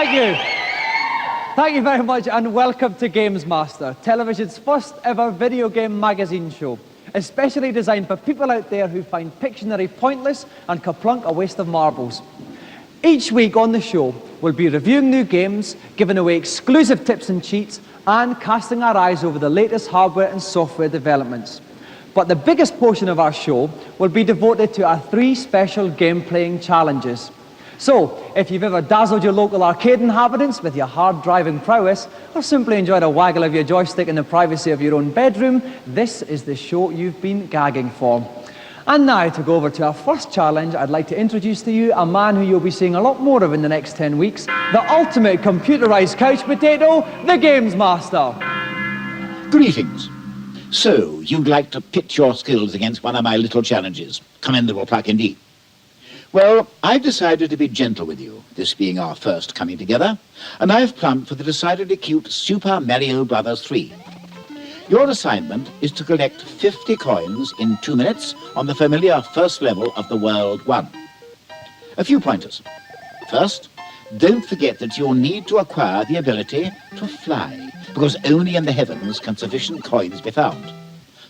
Thank you. Thank you very much and welcome to GamesMaster, television's first ever video game magazine show, especially designed for people out there who find Pictionary pointless and Kerplunk a waste of marbles. Each week on the show, we'll be reviewing new games, giving away exclusive tips and cheats, and casting our eyes over the latest hardware and software developments. But the biggest portion of our show will be devoted to our 3 special game-playing challenges. So, if you've ever dazzled your local arcade inhabitants with your hard-driving prowess, or simply enjoyed a waggle of your joystick in the privacy of your own bedroom, this is the show you've been gagging for. And now, to go over to our first challenge, I'd like to introduce to you a man who you'll be seeing a lot more of in the next 10 weeks, the ultimate computerized couch potato, the GamesMaster. Greetings. So, you'd like to pit your skills against one of my little challenges. Commendable pluck indeed. Well, I've decided to be gentle with you, this being our first coming together, and I've plumped for the decidedly cute Super Mario Bros. 3. Your assignment is to collect 50 coins in 2 minutes on the familiar first level of the World 1. A few pointers. First, don't forget that you'll need to acquire the ability to fly, because only in the heavens can sufficient coins be found.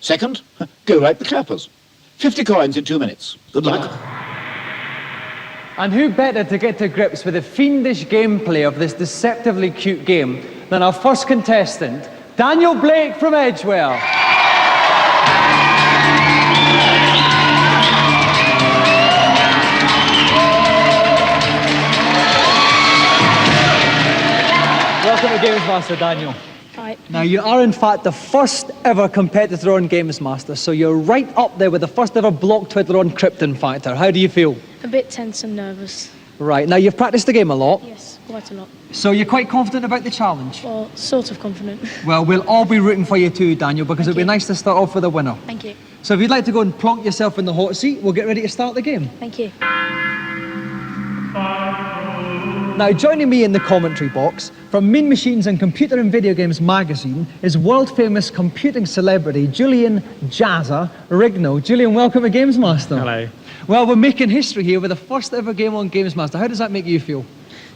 Second, go like the clappers. 50 coins in 2 minutes. Good luck. And who better to get to grips with the fiendish gameplay of this deceptively cute game than our first contestant, Daniel Blake from Edgeware. Welcome to GamesMaster, Daniel. Hi. Now, you are in fact the first ever competitor on GamesMaster, so you're right up there with the first ever block twiddler on Krypton Factor. How do you feel? A bit tense and nervous. Right, now you've practiced the game a lot. Yes, quite a lot. So you're quite confident about the challenge? Well, sort of confident. Well, we'll all be rooting for you too, Daniel, because it'd be nice to start off with a winner. Thank you. So if you'd like to go and plonk yourself in the hot seat, we'll get ready to start the game. Thank you. Now, joining me in the commentary box from Mean Machines and Computer and Video Games magazine is world-famous computing celebrity Julian Jazza Rigno. Julian, welcome to GamesMaster. Hello. Well, we're making history here with the first ever game on GamesMaster. How does that make you feel?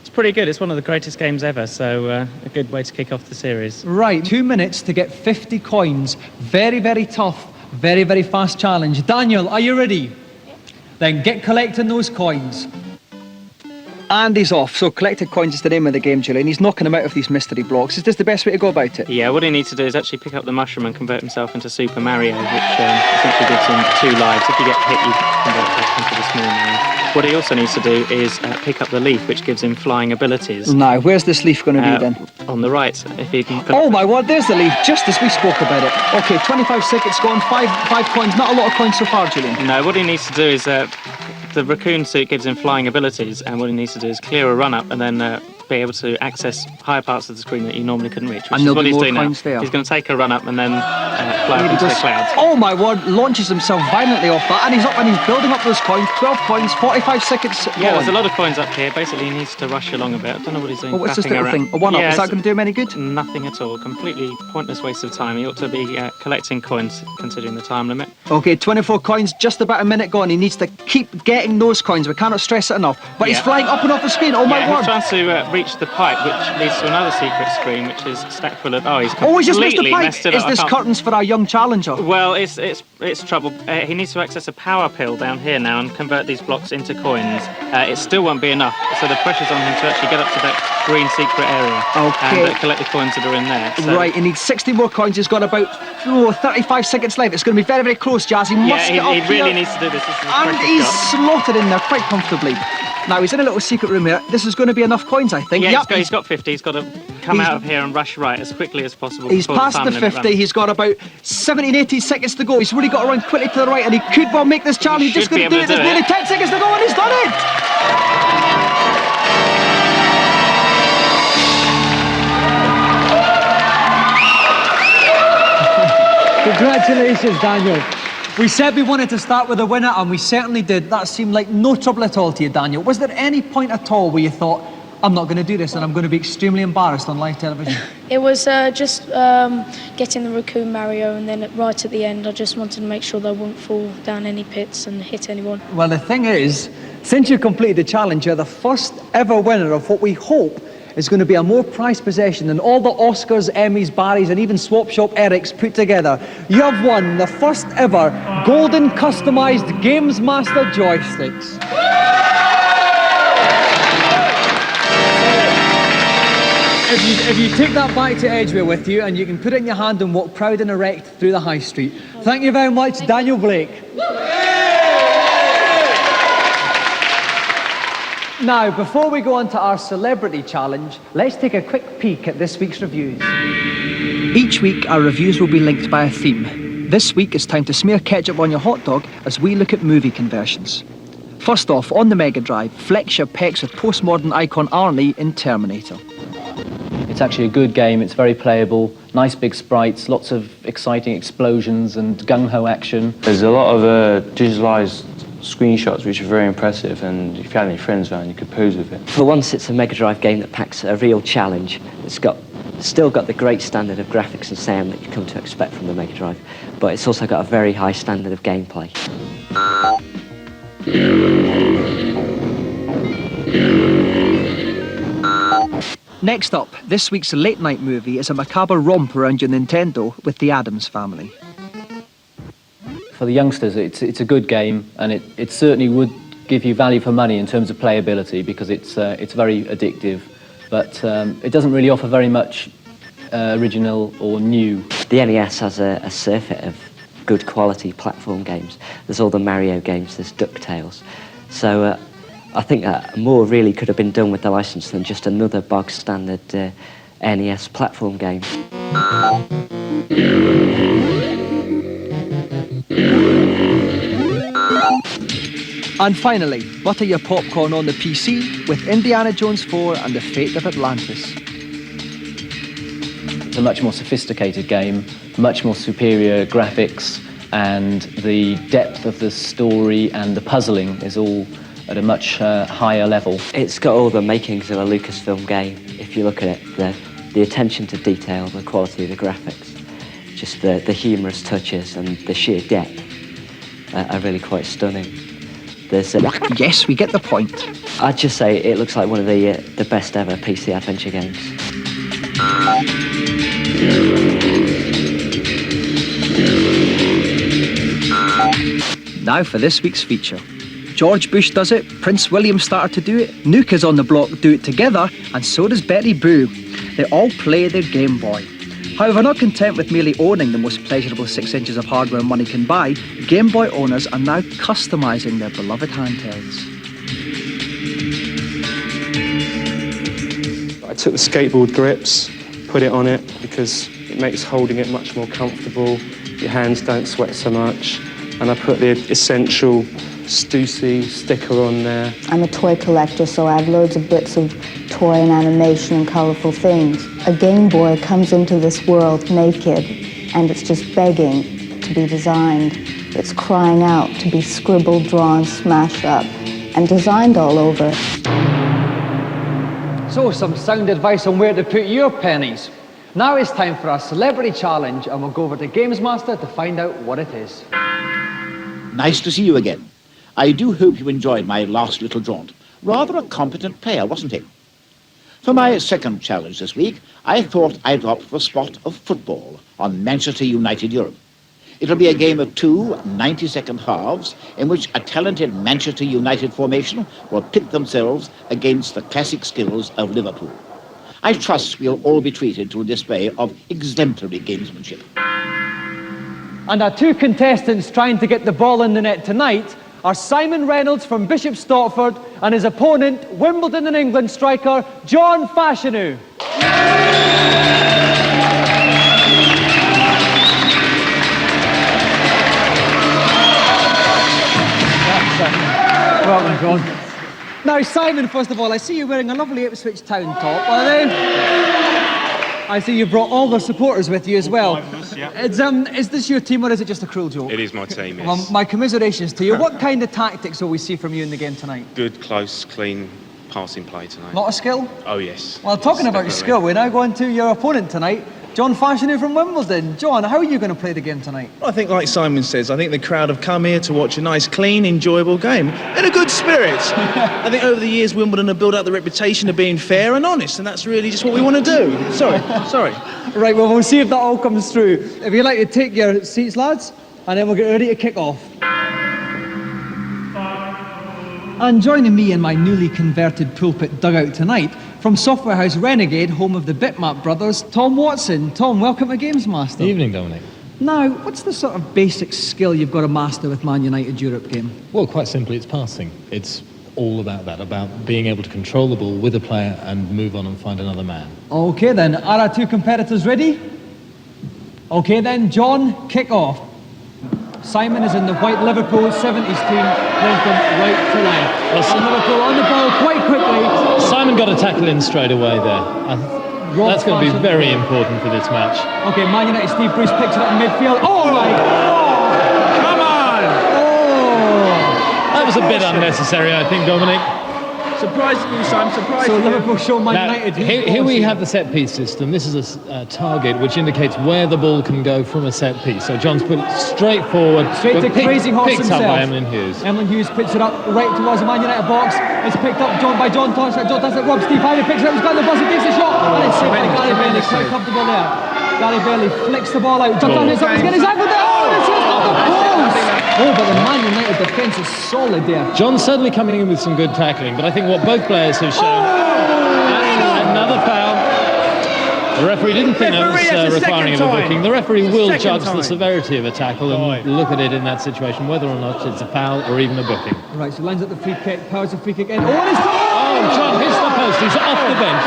It's pretty good. It's one of the greatest games ever, so a good way to kick off the series. Right, 2 minutes to get 50 coins. Very, very tough, very, very fast challenge. Daniel, are you ready? Yeah. Then get collecting those coins. And he's off. So collected coins is the name of the game, Julian. He's knocking them out of these mystery blocks. Is this the best way to go about it? Yeah, what he needs to do is actually pick up the mushroom and convert himself into Super Mario, which essentially gives him 2 lives. If you get hit, you convert back into the small Mario. What he also needs to do is pick up the leaf, which gives him flying abilities. Now, where's this leaf going to be then? On the right, if you can... Oh my word, there's the leaf, just as we spoke about it. Okay, 25 seconds gone, five coins. Not a lot of coins so far, Julian. No, what he needs to do is... the raccoon suit gives him flying abilities, and what he needs to do is clear a run-up and then be able to access higher parts of the screen that you normally couldn't reach, which is what he's doing now. He's going to take a run-up and then fly up into the clouds. Oh my word, launches himself violently off that, and he's up and he's building up those coins. 12 coins, 45 seconds Yeah, there's a lot of coins up here. Basically, he needs to rush along a bit. I don't know what he's doing. Oh, what's this little thing? A one-up, is that going to do him any good? Nothing at all. Completely pointless waste of time. He ought to be collecting coins, considering the time limit. Okay, 24 coins, just about a minute gone. He needs to keep getting those coins. We cannot stress it enough. But he's flying up and off the screen. Oh my word. He's trying to reach the pipe, which leads to another secret screen, which is stacked full of... Oh, he's just missed the pipe. Messed it up. Is this curtains for our young challenger? Well, it's trouble. He needs to access a power pill down here now and convert these blocks into coins. It still won't be enough, so the pressure's on him to actually get up to that green secret area and collect the coins that are in there. So. Right, he needs 60 more coins. He's got about 35 seconds left. It's going to be very, very close, Jazz. He must get up he really needs to do this. And he's slotted in there quite comfortably. Now, he's in a little secret room here. This is going to be enough coins, I think. Yeah, he's got 50. He's got to come out of here and rush right as quickly as possible. He's past the 50. He's got about 17, 18 seconds to go. He's really got to run quickly to the right, and he could well make this challenge. He's just going to do it. There's nearly 10 seconds to go, and he's done it! Congratulations, Daniel. We said we wanted to start with a winner, and we certainly did. That seemed like no trouble at all to you, Daniel. Was there any point at all where you thought, I'm not going to do this and I'm going to be extremely embarrassed on live television? It was just getting the raccoon Mario, and then right at the end I just wanted to make sure that I wouldn't fall down any pits and hit anyone. Well, the thing is, since you completed the challenge, you're the first ever winner of what we hope is going to be a more prized possession than all the Oscars, Emmys, Barrys, and even Swap Shop Erics put together. You have won the first ever golden customized GamesMaster joysticks. If you take that back to Edgware with you, and you can put it in your hand and walk proud and erect through the high street. Thank you very much, Daniel Blake. Now, before we go on to our celebrity challenge, let's take a quick peek at this week's reviews. Each week, our reviews will be linked by a theme. This week, it's time to smear ketchup on your hot dog as we look at movie conversions. First off, on the Mega Drive, flex your pecs with postmodern icon Arnie in Terminator. It's actually a good game, it's very playable, nice big sprites, lots of exciting explosions and gung-ho action. There's a lot of digitalised screenshots which are very impressive, and if you had any friends around you could pose with it. For once, it's a Mega Drive game that packs a real challenge. It's still got the great standard of graphics and sound that you come to expect from the Mega Drive, but it's also got a very high standard of gameplay. Next up, this week's late night movie is a macabre romp around your Nintendo with the Addams Family. For the youngsters, it's a good game, and it certainly would give you value for money in terms of playability, because it's very addictive, but it doesn't really offer very much original or new. The NES has a surfeit of good quality platform games. There's all the Mario games, there's DuckTales. So I think more really could have been done with the license than just another bog standard NES platform game. And finally, butter your popcorn on the PC with Indiana Jones 4 and the Fate of Atlantis. It's a much more sophisticated game, much more superior graphics, and the depth of the story and the puzzling is all at a much higher level. It's got all the makings of a Lucasfilm game. If you look at it, the attention to detail, the quality of the graphics, just the humorous touches and the sheer depth are really quite stunning. Yes, we get the point. I'd just say it looks like one of the best ever PC adventure games. Now for this week's feature. George Bush does it, Prince William started to do it, Nuke is on the block, do it together, and so does Betty Boo. They all play their Game Boy. However, not content with merely owning the most pleasurable 6 inches of hardware money can buy, Game Boy owners are now customising their beloved handhelds. I took the skateboard grips, put it on it because it makes holding it much more comfortable, your hands don't sweat so much, and I put the essential Stussy sticker on there. I'm a toy collector, so I have loads of bits of toy and animation and colourful things. A Game Boy comes into this world naked, and it's just begging to be designed. It's crying out to be scribbled, drawn, smashed up, and designed all over. So, some sound advice on where to put your pennies. Now it's time for our celebrity challenge, and we'll go over to GamesMaster to find out what it is. Nice to see you again. I do hope you enjoyed my last little jaunt. Rather a competent player, wasn't he? For my second challenge this week, I thought I'd opt for a spot of football on Manchester United Europe. It'll be a game of two 90-second halves in which a talented Manchester United formation will pit themselves against the classic skills of Liverpool. I trust we'll all be treated to a display of exemplary gamesmanship. And our two contestants trying to get the ball in the net tonight are Simon Reynolds from Bishop Stortford and his opponent, Wimbledon and England striker, John Fashanu. Welcome, John. Now, Simon, first of all, I see you wearing a lovely Ipswich Town top, are they? I see you brought all the supporters with you as well. Is this your team or is it just a cruel joke? It is my team, yes. Well, my commiserations to you. What kind of tactics will we see from you in the game tonight? Good, close, clean passing play tonight. Lot of skill? Oh, yes. Well, talking about your skill, we're now going to your opponent tonight, John Fashanu from Wimbledon. John, how are you going to play the game tonight? I think, like Simon says, I think the crowd have come here to watch a nice, clean, enjoyable game in a good spirit. I think over the years, Wimbledon have built up the reputation of being fair and honest, and that's really just what we want to do. Sorry. Right, well, we'll see if that all comes through. If you'd like to take your seats, lads, and then we'll get ready to kick off. And joining me in my newly converted pulpit dugout tonight, from software house Renegade, home of the Bitmap brothers, Tom Watson. Tom, welcome to GamesMaster. Evening, Dominic. Now, what's the sort of basic skill you've got to master with Man United Europe game? Well, quite simply, it's passing. It's all about that, about being able to control the ball with a player and move on and find another man. Okay then, are our two competitors ready? Okay then, John, kick off. Simon is in the white Liverpool 70s team, going from right to left. And Liverpool on the ball quite quickly. Simon got a tackle in straight away there. That's going to be very important for this match. Okay, Man United Steve Bruce picks it up in midfield. Oh my God! Come on! Oh! That was a bit unnecessary, I think, Dominic. Surprising you, Simon, surprising So you. Liverpool show Man Now, United. here we have the set piece system. This is a target which indicates where the ball can go from a set piece. So John's put it straight forward. Straight to Crazy Horse picked himself. up by Emlyn Hughes. Emlyn Hughes picks it up right towards the Man United box. It's picked up by John Tosh. John Tosh, Rob Steve Harvey picks it up. He's got the bus. He takes the shot. And it's saved by Gary Bailey. Quite comfortable there. Gary Bailey flicks the ball out. John Tosh hits up. He's getting his ankle there. Oh, and it's off the post. Oh, but the Man United defence is solid there. John's certainly coming in with some good tackling, but I think what both players have shown... Another foul. The referee didn't think that was requiring of a booking. The referee will judge the severity of a tackle and look at it in that situation, whether or not it's a foul or even a booking. Right, so lines up the free kick, powers the free kick in. Oh, and it's... Oh, John hits the post. He's off the bench.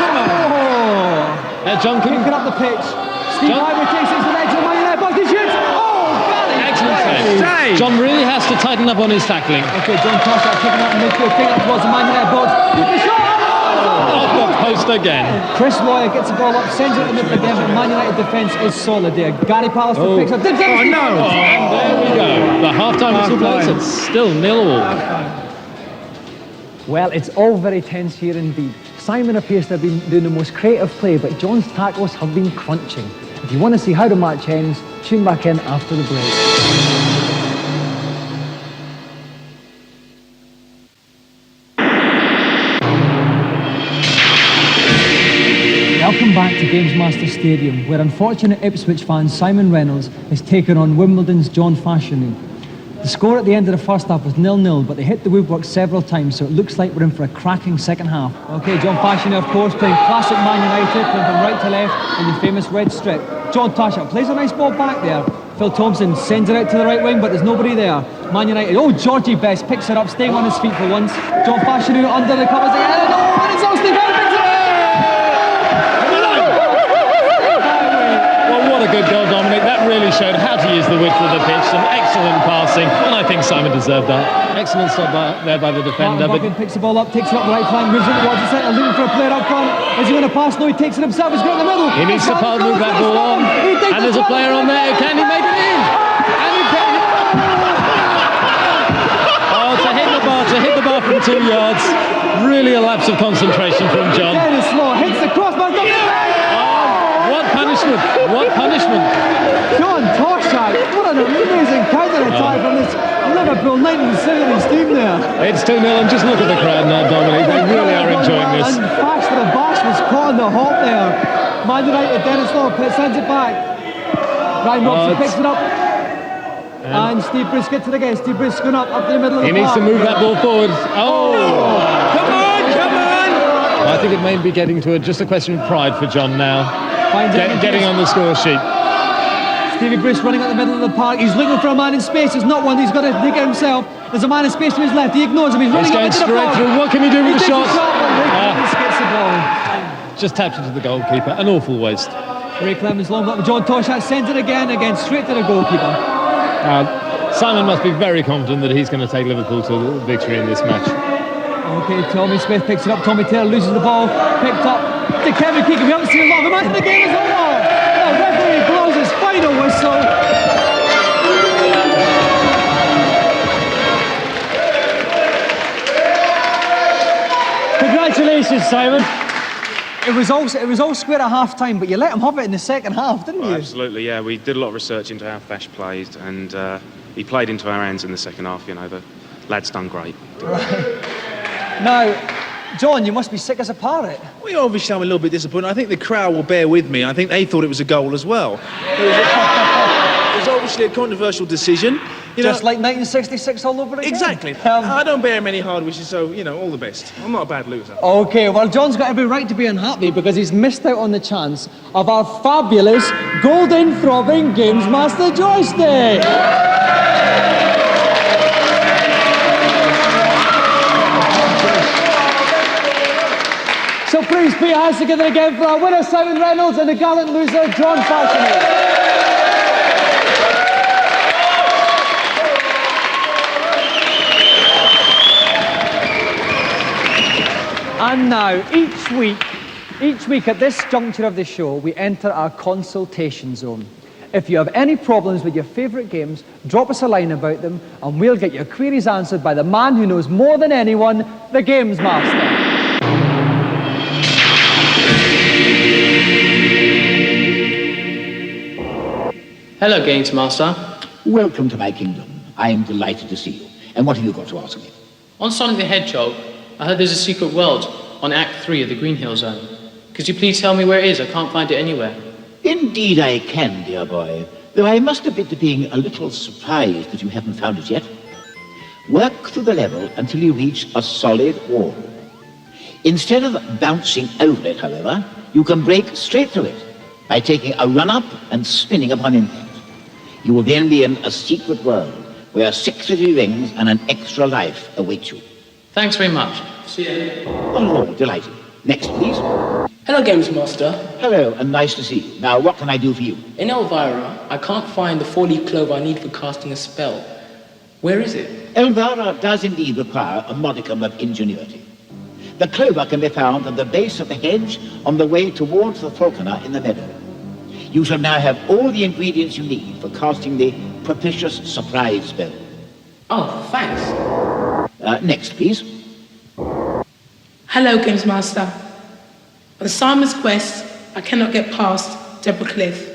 Oh! John couldn't... Picking up the pitch. Steve Harvey takes it to the right to the Man United box. He shoots. Oh, got it! Excellent save. John really has to tighten up on his tackling. Okay, John Tosh kicking up in midfield, kicking up towards the Man United box. The shot! Off the post again. Chris Lawyer gets the ball up, sends it to the midfield again, but Man United defence is solid there. Gary Pallister picks up. And there we go. The half-time whistle blows. It's still 0-all. Well, it's all very tense here indeed. Simon appears to have been doing the most creative play, but John's tackles have been crunching. If you want to see how the match ends, tune back in after the break. Welcome back to GamesMaster Stadium, where unfortunate Ipswich fan Simon Reynolds has taken on Wimbledon's John Fashanu. The score at the end of the first half was 0-0, but they hit the woodwork several times, so it looks like we're in for a cracking second half. Okay, John Fashanu, of course, playing classic Man United, playing from right to left in the famous red strip. John Toshak plays a nice ball back there. Phil Thompson sends it out to the right wing, but there's nobody there. Man United, oh, Georgie Best picks it up, staying on his feet for once. John Fashanu under the covers again, oh, and it's all Steve Harvey picks it up! Well, what a good goal, Dominic. That really showed how to use the width of the pitch. Some excellent passing, and I think Simon deserved that. Excellent stop there by the defender. Martin Buchan picks the ball up, takes it up the right flank, moves it towards the centre, looking for a player up front. Is he going to pass? No, he takes it himself. He's got it in the middle. He needs to move that ball on. And there's a player on there. Can he make it in? And he can. Oh, to hit the bar from 2 yards. Really a lapse of concentration from John. Dennis Law hits the crossbar. What punishment? What punishment? John Toshak, what an amazing counter-attack from this Liverpool 1970s team there. It's 2-0, and just look at the crowd now, Dominic. They really are enjoying this. And Baxter and Bash was caught on the hop there. Man United, Dennis Law sends it back. Ryan Robson picks it up. And Steve Bruce gets it again. Steve Bruce going up to the middle of the park. He needs to move that ball forward. Oh! Come on, come on! I think it may be getting to just a question of pride for John now. Getting on the score sheet. Stevie Bruce running at the middle of the park. He's looking for a man in space. There's not one. He's got to dig it himself. There's a man in space to his left. He ignores him. He's running going up into the straight park. through. What can he do with the shot? He gets the ball. Just tapped it to the goalkeeper. An awful waste. Ray Clemens long up. John Toshak sends it again, straight to the goalkeeper. Simon must be very confident that he's going to take Liverpool to victory in this match. Okay, Tommy Smith picks it up. Tommy Taylor loses the ball. Picked up to Kevin Keegan. We haven't seen a lot of him. The game is over. The referee blows his final whistle. Congratulations, Simon. It was all square at half time, but you let him have it in the second half, didn't you? Absolutely, yeah. We did a lot of research into how Fash played, and he played into our hands in the second half. You know, the lad's done great. Right. Now, John, you must be sick as a parrot. Well, obviously I'm a little bit disappointed. I think the crowd will bear with me. I think they thought it was a goal as well. It was obviously a controversial decision. Just like 1966 all over again. Exactly. I don't bear him any hard wishes, so, you know, all the best. I'm not a bad loser. Okay, well, John's got every right to be unhappy because he's missed out on the chance of our fabulous golden throbbing GamesMaster joystick. So please put your hands together again for our winner, Simon Reynolds, and the gallant loser, John Falconer. And now, each week at this juncture of the show, we enter our consultation zone. If you have any problems with your favourite games, drop us a line about them, and we'll get your queries answered by the man who knows more than anyone, the GamesMaster. Hello, GamesMaster. Welcome to my kingdom. I am delighted to see you. And what have you got to ask me? On Sonic the Hedgehog, I heard there's a secret world on Act 3 of the Green Hill Zone. Could you please tell me where it is? I can't find it anywhere. Indeed I can, dear boy. Though I must admit to being a little surprised that you haven't found it yet. Work through the level until you reach a solid wall. Instead of bouncing over it, however, you can break straight through it by taking a run-up and spinning upon impact. You will then be in a secret world where 63 rings and an extra life await you. Thanks very much. See you. Oh, Lord, delighted. Next, please. Hello, GamesMaster. Hello, and nice to see you. Now, what can I do for you? In Elvira, I can't find the four-leaf clover I need for casting a spell. Where is it? Elvira does indeed require a modicum of ingenuity. The clover can be found at the base of the hedge on the way towards the falconer in the meadow. You shall now have all the ingredients you need for casting the propitious surprise spell. Oh, thanks. Next, please. Hello, GamesMaster. On Simon's quest, I cannot get past Deborah Cliff.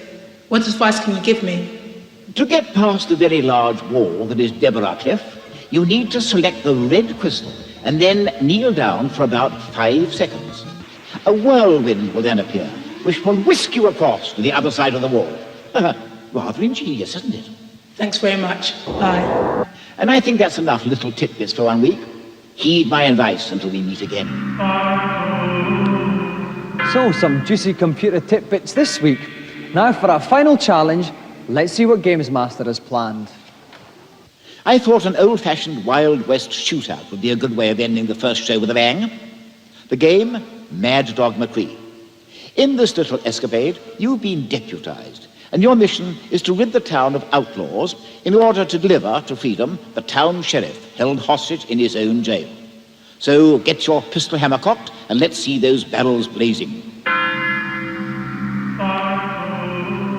What advice can you give me? To get past the very large wall that is Deborah Cliff, you need to select the red crystal and then kneel down for about 5 seconds. A whirlwind will then appear, which will whisk you across to the other side of the wall. Rather ingenious, isn't it? Thanks very much. Bye. And I think that's enough little tidbits for 1 week. Heed my advice until we meet again. So, some juicy computer tidbits this week. Now for our final challenge, let's see what GamesMaster has planned. I thought an old-fashioned Wild West shootout would be a good way of ending the first show with a bang. The game, Mad Dog McCree. In this little escapade, you've been deputized, and your mission is to rid the town of outlaws in order to deliver to freedom the town sheriff held hostage in his own jail. So get your pistol hammer cocked and let's see those barrels blazing.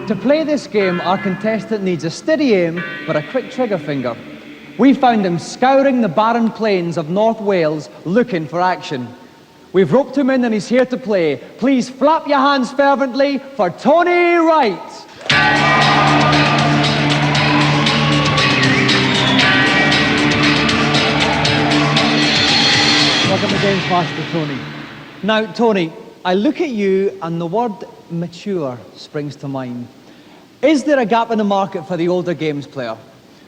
To play this game, our contestant needs a steady aim but a quick trigger finger. We found him scouring the barren plains of North Wales looking for action. We've roped him in and he's here to play. Please flap your hands fervently for Tony Wright. Welcome to GamesMaster, Tony. Now, Tony, I look at you and the word mature springs to mind. Is there a gap in the market for the older games player?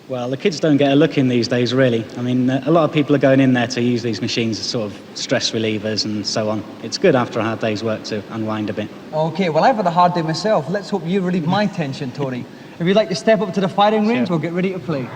Well, the kids don't get a look in these days, really. I mean, a lot of people are going in there to use these machines as sort of stress relievers and so on. It's good after a hard day's work to unwind a bit. Okay, well, I've had a hard day myself. Let's hope you relieve my tension, Tony. If you'd like to step up to the firing range, we'll get ready to play.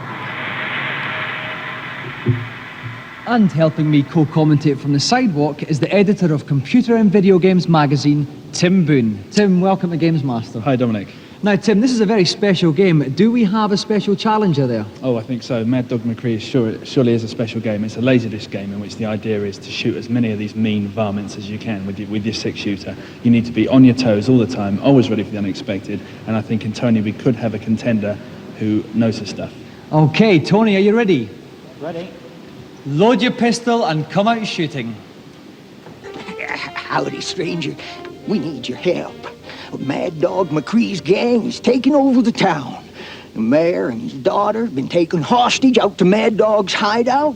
And helping me co-commentate from the sidewalk is the editor of Computer and Video Games magazine, Tim Boone. Tim, welcome to GamesMaster. Hi, Dominic. Now, Tim, this is a very special game. Do we have a special challenger there? Oh, I think so. Mad Dog McCree surely is a special game. It's a Laserdisc game in which the idea is to shoot as many of these mean varmints as you can with your 6-shooter. You need to be on your toes all the time, always ready for the unexpected. And I think in Tony we could have a contender who knows his stuff. Okay, Tony, are you ready? Ready. Load your pistol and come out shooting. Howdy, stranger. We need your help. Mad Dog McCree's gang is taking over the town. The mayor and his daughter have been taken hostage out to Mad Dog's hideout.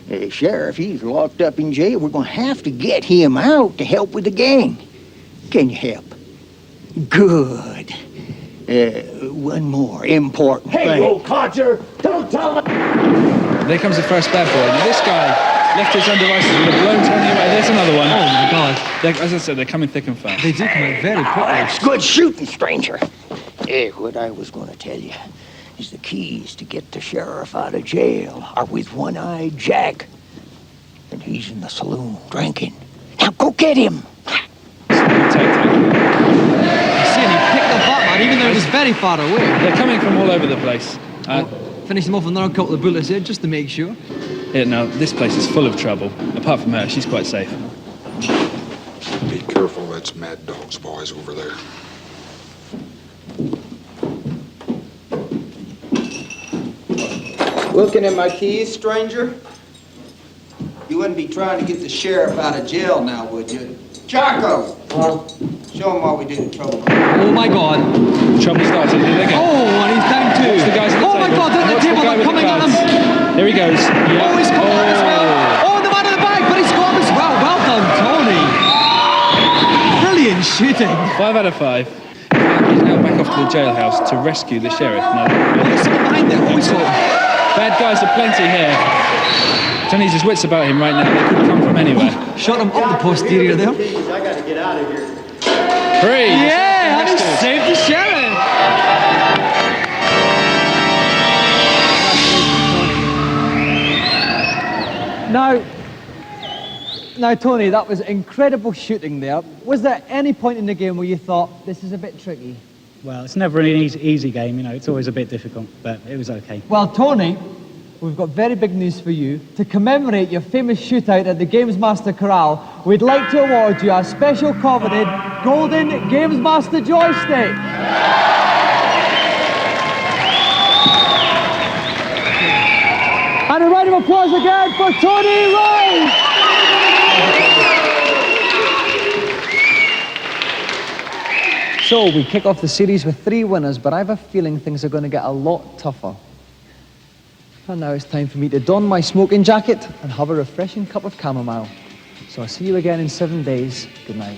The sheriff, he's locked up in jail. We're going to have to get him out to help with the gang. Can you help? Good. One more important thing. Hey, old codger! Don't tell me! There comes the first bad boy. Now this guy left his own devices would have blown Tony away. There's another one. Oh my God. As I said, they're coming thick and fast. They do come out very quickly. That's good shooting, stranger. What I was going to tell you is the keys to get the sheriff out of jail are with One-Eyed Jack. And he's in the saloon drinking. Now go get him! Even though it was very far away. They're coming from all over the place. Finish them off with another couple of bullets here, just to make sure. Yeah, no, this place is full of trouble. Apart from her, she's quite safe. Be careful, that's Mad Dog's boys over there. Looking at my keys, stranger? You wouldn't be trying to get the sheriff out of jail now, would you? Jocko! Show him what we did in trouble. Oh my God. Trouble starts in here again. Oh, and he's down too. Watch the guys at the table. My God, they're at the table, they're coming at him. There he goes. Yeah. Oh, he's coming as well. Oh, the man in the back, but he's got him as well. Well done, Tony. Brilliant shooting. 5 out of 5. He's now back off to the jailhouse to rescue the sheriff. No, there's someone behind there. Bad guys are plenty here. Tony's his wits about him right now. They could come from anywhere. Shot him up the posterior there. I gotta get out of here. Free. Yeah, and he saved the sheriff. Now, Tony, that was incredible shooting there. Was there any point in the game where you thought, this is a bit tricky? Well, it's never an easy game, you know, it's always a bit difficult, but it was okay. Well, Tony, we've got very big news for you. To commemorate your famous shootout at the GamesMaster Corral, we'd like to award you a special coveted golden GamesMaster joystick. And a round of applause again for Tony Rose! So we kick off the series with 3 winners, but I have a feeling things are going to get a lot tougher. And now it's time for me to don my smoking jacket and have a refreshing cup of chamomile. So I'll see you again in 7 days. Good night.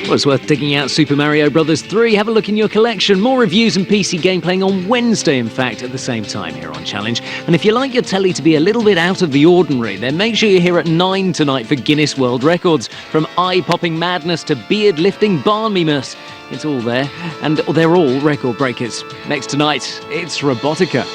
Well, it's worth digging out Super Mario Bros. 3. Have a look in your collection. More reviews and PC gameplaying on Wednesday, in fact, at the same time here on Challenge. And if you like your telly to be a little bit out of the ordinary, then make sure you're here at 9 tonight for Guinness World Records. From eye-popping madness to beard-lifting balminess, it's all there. And they're all record breakers. Next tonight, it's Robotica.